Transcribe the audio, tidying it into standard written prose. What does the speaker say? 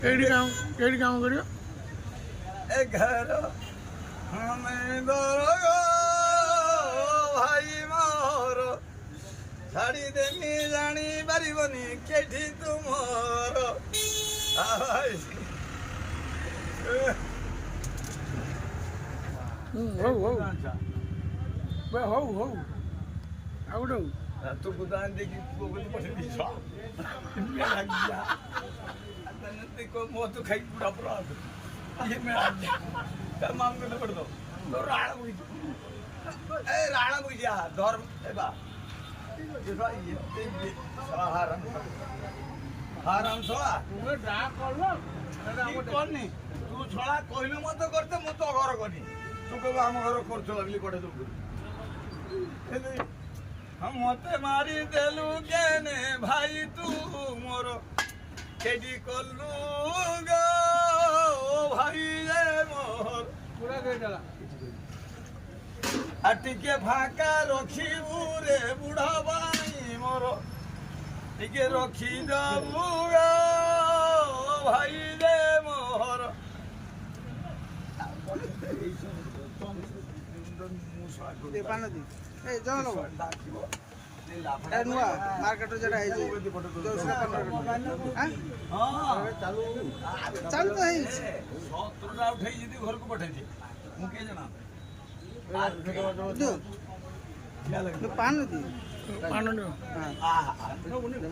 केड़ी काम करियो ए घर हमें दरो भाई मोर छाड़ी देमी जानी पारिबनी केठी तुमर हो आउडो तू गुदान देखी गोगल पठे दिछा मेरा गया तने को मो तो खाई पूरा पूरा ये मेरा कर माम को पड़ दो तो राणा बुझ ए राणा बुझिया धर्म ए बा ये भाई ये हाराम छोड़ा तुमे ड्रा करलो कोन नहीं तू छोड़ा कहलु मत करते मु तो घर करी तू को हम घर खर्च लगली कोठे दउ हम मते मारी देलु केने भाई तू मोर केडी कलु गो भाई रे मोर पूरा गई डाला आटिके फाका रखिबु रे बुढ़ा भाई मोर टिके रखी दबु गो भाई रे मोर पान दी ए जनो ए नुआ मार्केट जरा है जे 215 हां हां चालू तो है 17 टा उठाई जदी घर को पठाई थी मु के जना दो पान दी पानो हां